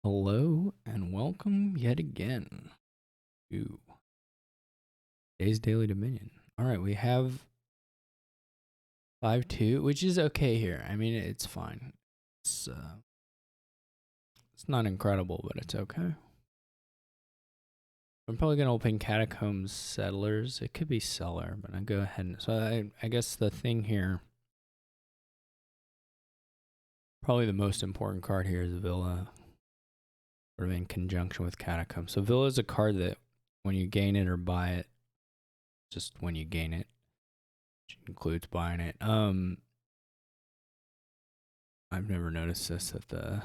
Hello and welcome yet again to Today's Daily Dominion. All right, we have 5-2, which is okay here. I mean, it's fine. It's not incredible, but it's okay. I'm probably gonna open Catacombs Settlers. It could be Seller, but I go ahead and I guess the thing here, probably the most important card here is Villa, sort of in conjunction with Catacombs. So Villa is a card that when you gain it or buy it, just when you gain it, which includes buying it. I've never noticed this, that the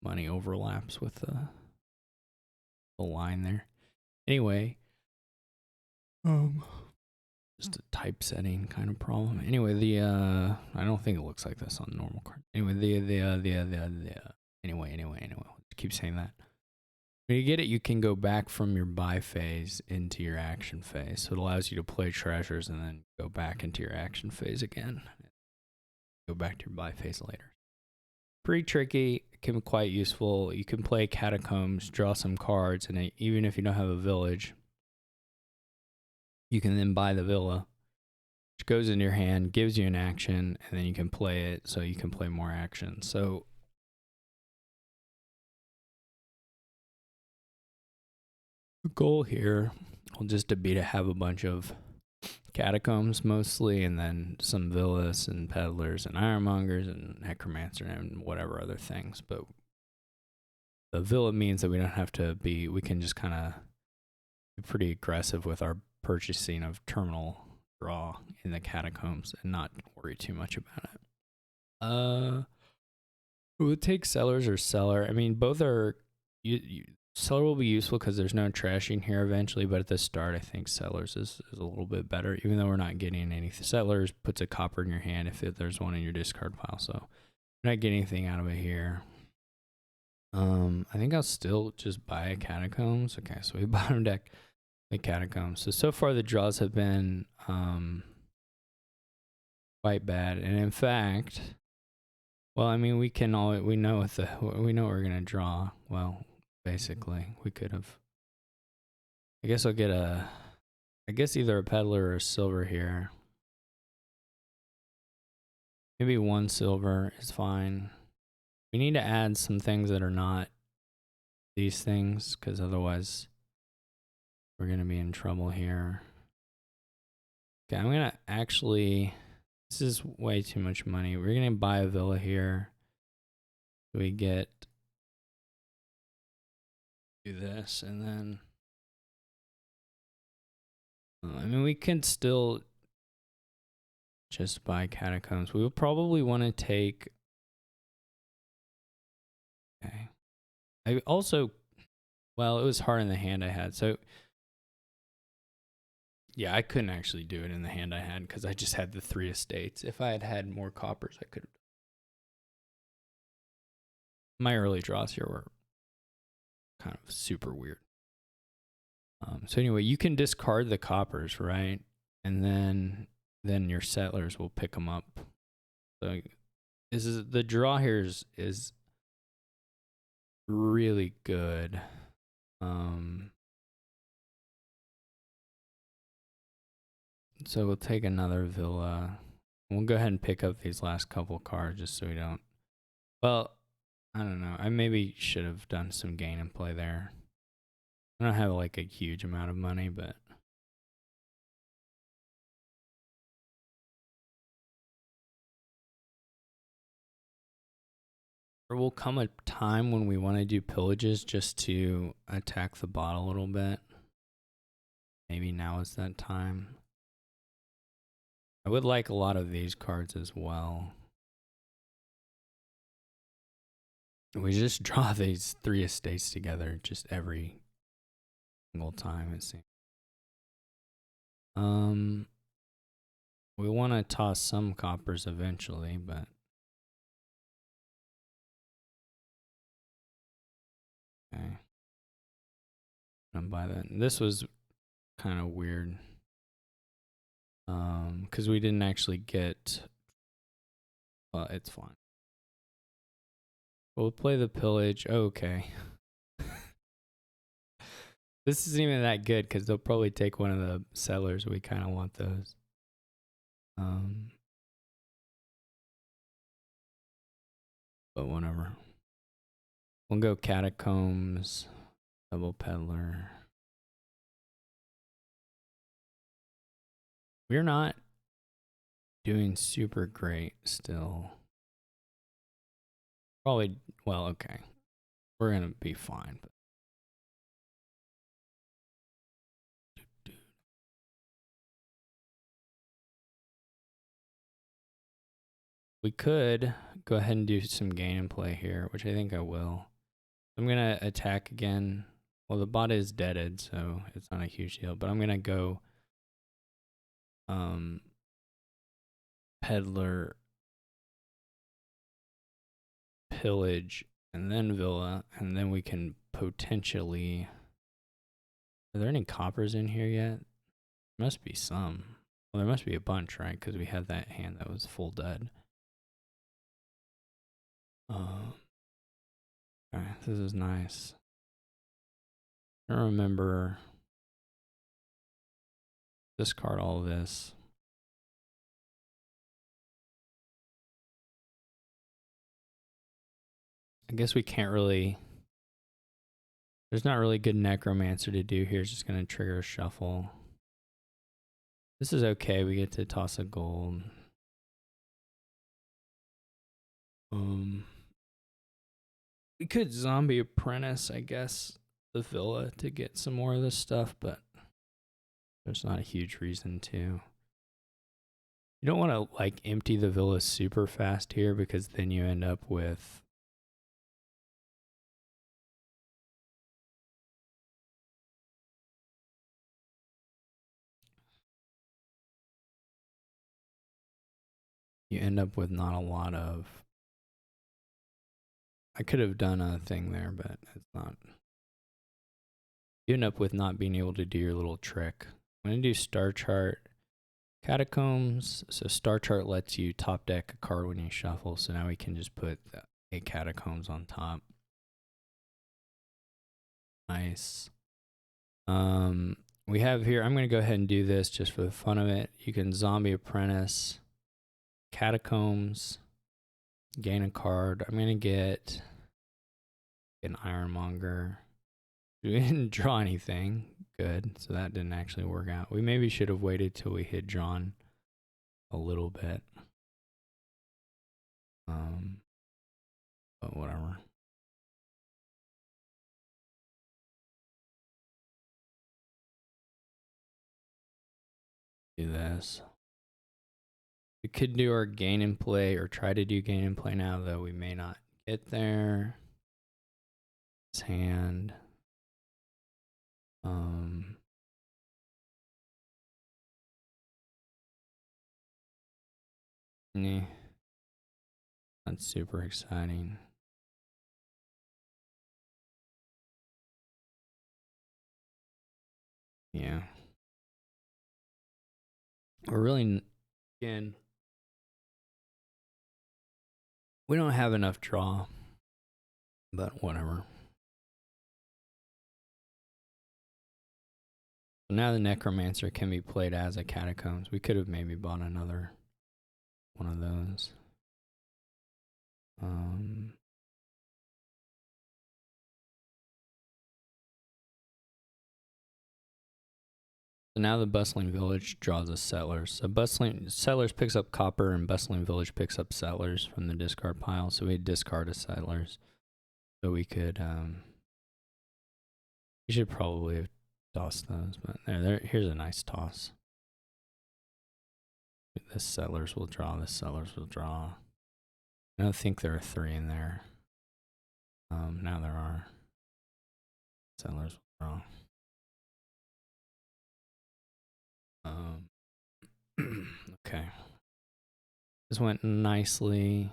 money overlaps with the line there. Anyway, just a typesetting kind of problem. Anyway, I don't think it looks like this on the normal card. Anyway, anyway, keep saying that. When you get it, you can go back from your buy phase into your action phase. So it allows you to play treasures and then go back into your action phase again. Go back to your buy phase later. Pretty tricky, can be quite useful. You can play Catacombs, draw some cards, and even if you don't have a village, you can then buy the villa, which goes in your hand, gives you an action, and then you can play it, so you can play more actions. So the goal here will just be to have a bunch of Catacombs mostly, and then some villas and peddlers and ironmongers and necromancer and whatever other things. But the villa means that we don't have to be, we can just kind of be pretty aggressive with our purchasing of terminal draw in the Catacombs and not worry too much about it. We'll take Sellers or Seller. I mean, both are, Seller will be useful because there's no trashing here eventually, but at the start, I think Sellers is a little bit better, even though we're not getting anything. Sellers puts a copper in your hand if there's one in your discard pile, so you're not getting anything out of it here. I think I'll still just buy a Catacombs. Okay, so we bottom deck the Catacombs. So far the draws have been quite bad, and in fact, well, I mean, we know what we're gonna draw. Well, basically, we could have. I guess I'll get either a peddler or a silver here. Maybe one silver is fine. We need to add some things that are not these things, because otherwise we're gonna be in trouble here. Okay, I'm gonna actually. This is way too much money. We're gonna buy a villa here. We get do this, and then I mean, we can still just buy Catacombs. We will probably want to take. Okay. I also, well, it was hard in the hand I had, so yeah, I couldn't actually do it in the hand I had because I just had the 3 estates. If I had had more coppers, I could have. My early draws here were kind of super weird. So anyway, you can discard the coppers, right? And then your settlers will pick them up. So the draw here is really good. So we'll take another villa. We'll go ahead and pick up these last couple cards just so we don't. Well, I don't know. I maybe should have done some gain and play there. I don't have like a huge amount of money, but there will come a time when we want to do pillages just to attack the bot a little bit. Maybe now is that time. I would like a lot of these cards as well. We just draw these 3 estates together just every single time, it seems. We want to toss some coppers eventually, but okay. I'm by that. This was kind of weird. Because we didn't actually get. Well, it's fine. We'll play the pillage. Oh, okay. This isn't even that good because they'll probably take one of the settlers. We kind of want those. But whatever. We'll go Catacombs, double peddler. We're not doing super great still. Probably, well, okay. We're going to be fine. But we could go ahead and do some gain and play here, which I think I will. I'm going to attack again. Well, the bot is deaded, so it's not a huge deal. But I'm going to go peddler, pillage, and then villa. And then we can potentially... Are there any coppers in here yet? Must be some. Well, there must be a bunch, right? Because we had that hand that was full dead. Okay, this is nice. I remember discard all of this. I guess we can't really... There's not really good Necromancer to do here. It's just going to trigger a shuffle. This is okay. We get to toss a gold. We could zombie apprentice, I guess, the villa to get some more of this stuff, but there's not a huge reason to. You don't want to like empty the villa super fast here because then you end up with not a lot of... I could have done a thing there, but it's not. You end up with not being able to do your little trick. I'm going to do star chart catacombs. So star chart lets you top deck a card when you shuffle. So now we can just put a catacombs on top. Nice. We have here, I'm going to go ahead and do this just for the fun of it. You can zombie apprentice, catacombs, gain a card. I'm going to get an ironmonger. We didn't draw anything. Good. So that didn't actually work out. We maybe should have waited till we hit drawn a little bit. But whatever. Do this. We could do our gain and play or try to do gain and play now, though we may not get there. This hand. Nah. Not super exciting. Yeah. We're really, again, we don't have enough draw, but whatever. So now the Necromancer can be played as a Catacombs. We could have maybe bought another one of those. So now the Bustling Village draws us settlers. So Bustling Settlers picks up copper and Bustling Village picks up settlers from the discard pile. So we discard a settlers. So we could, we should probably have tossed those, but here's a nice toss. This settlers will draw, this settlers will draw. I don't think there are 3 in there. Now there are. Settlers will draw. Okay. This went nicely.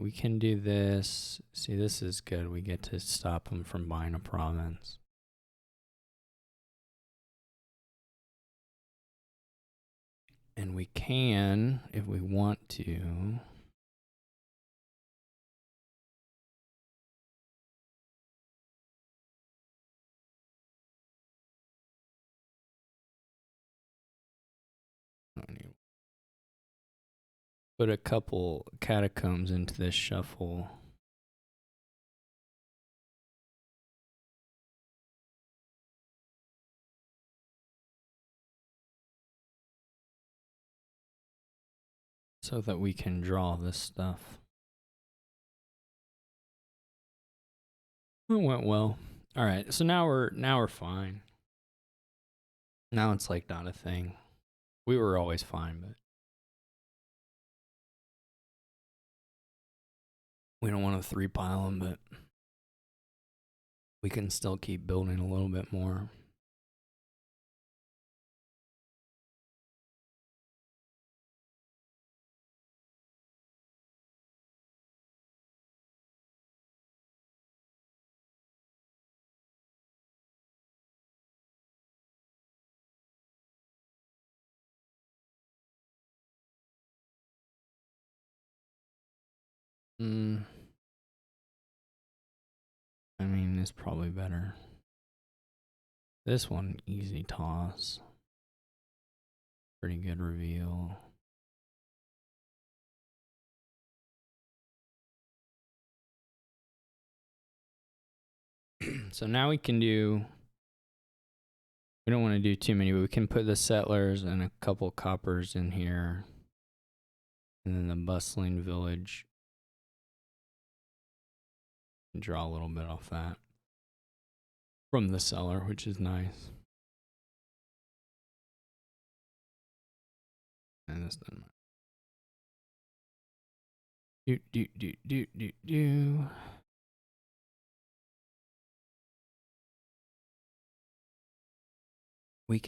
We can do this. See, this is good. We get to stop them from buying a province. And we can, if we want to, put a couple catacombs into this shuffle. So that we can draw this stuff. It went well. All right, so now we're fine. Now it's like not a thing. We were always fine, but we don't want to 3-pile them, but we can still keep building a little bit more. I mean, it's probably better. This one, easy toss. Pretty good reveal. So now we can do, we don't want to do too many, but we can put the settlers and a couple coppers in here. And then the bustling village. Draw a little bit off that. From the cellar, which is nice. And this doesn't matter. We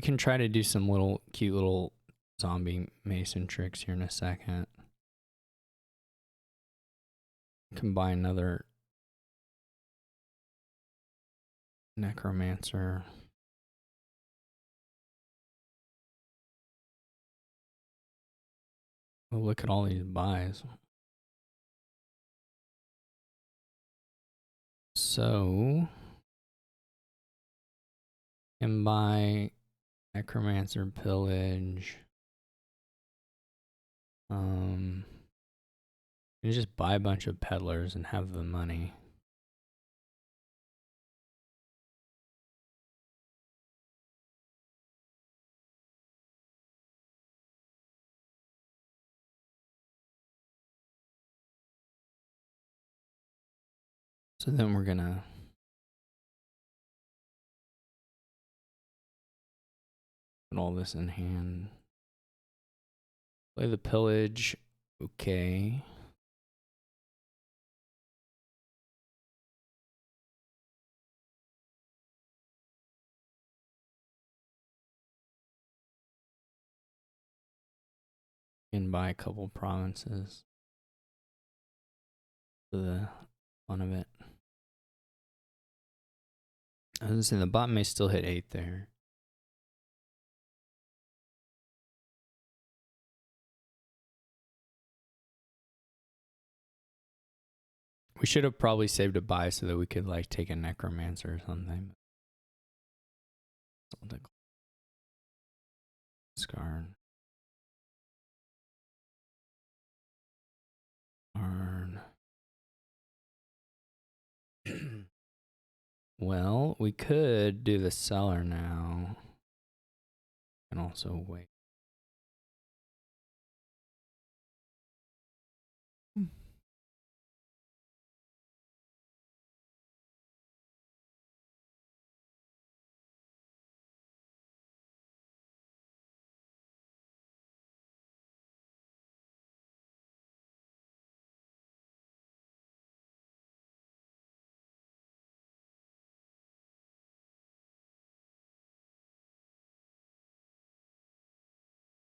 can try to do some little cute little zombie mason tricks here in a second. Combine another necromancer. Oh, look at all these buys. So can buy necromancer pillage. You just buy a bunch of peddlers and have the money. So then we're gonna put all this in hand. Play the pillage. Okay. And buy a couple provinces for the fun of it. I was gonna say the bot may still hit 8 there. We should have probably saved a buy so that we could like take a necromancer or something. Discard. Well, we could do the cellar now. And also wait.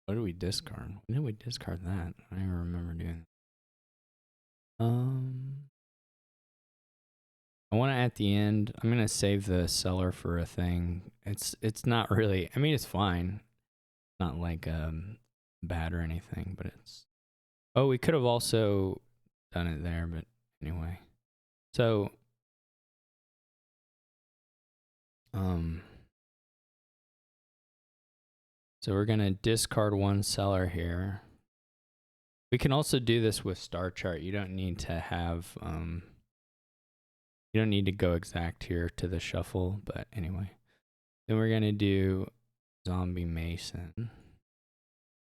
What did we discard? When did we discard that? I don't even remember doing that. I want to at the end. I'm gonna save the cellar for a thing. It's not really. I mean, it's fine. Not like bad or anything, but it's. Oh, we could have also done it there, but anyway. So So we're going to discard one seller here. We can also do this with star chart. You don't need to have, you don't need to go exact here to the shuffle, but anyway. Then we're going to do Zombie Mason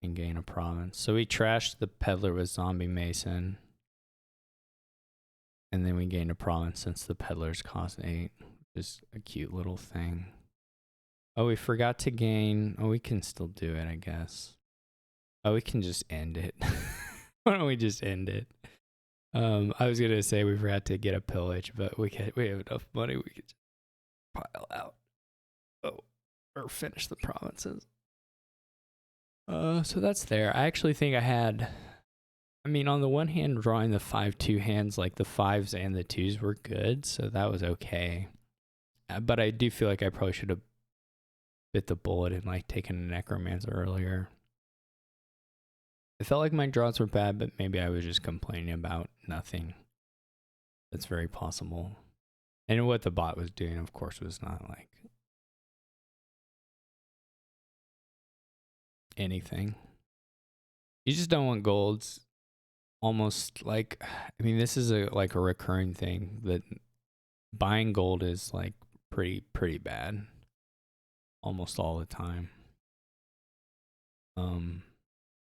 and gain a province. So we trashed the peddler with Zombie Mason. And then we gained a province since the peddlers cost 8. Just a cute little thing. Oh, we forgot to gain. Oh, we can still do it, I guess. Oh, we can just end it. Why don't we just end it? I was gonna say we forgot to get a pillage, but we have enough money. We could just pile out. Oh, or finish the provinces. So that's there. I actually think I had. I mean, on the one hand, drawing the 5-2 hands, like the 5s and the 2s were good, so that was okay. But I do feel like I probably should have bit the bullet and like taken a Necromancer earlier. I felt like my draws were bad, but maybe I was just complaining about nothing. That's very possible. And what the bot was doing, of course, was not like anything. You just don't want golds. Almost like, I mean, this is a recurring thing that buying gold is like pretty bad almost all the time.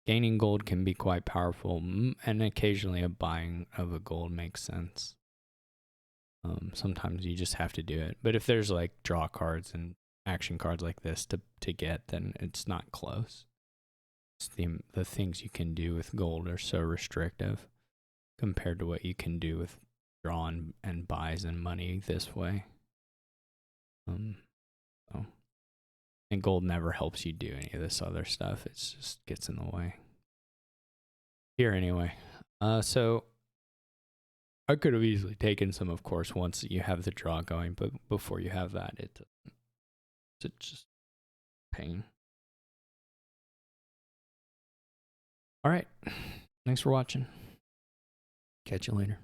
Gaining gold can be quite powerful, and occasionally a buying of a gold makes sense. Sometimes you just have to do it, but if there's like draw cards and action cards like this to get, then it's not close. It's the things you can do with gold are so restrictive compared to what you can do with draw and buys and money this way. So. And gold never helps you do any of this other stuff. It just gets in the way. Here anyway. So I could have easily taken some, of course, once you have the draw going, but before you have that, it's just pain. All right. Thanks for watching. Catch you later.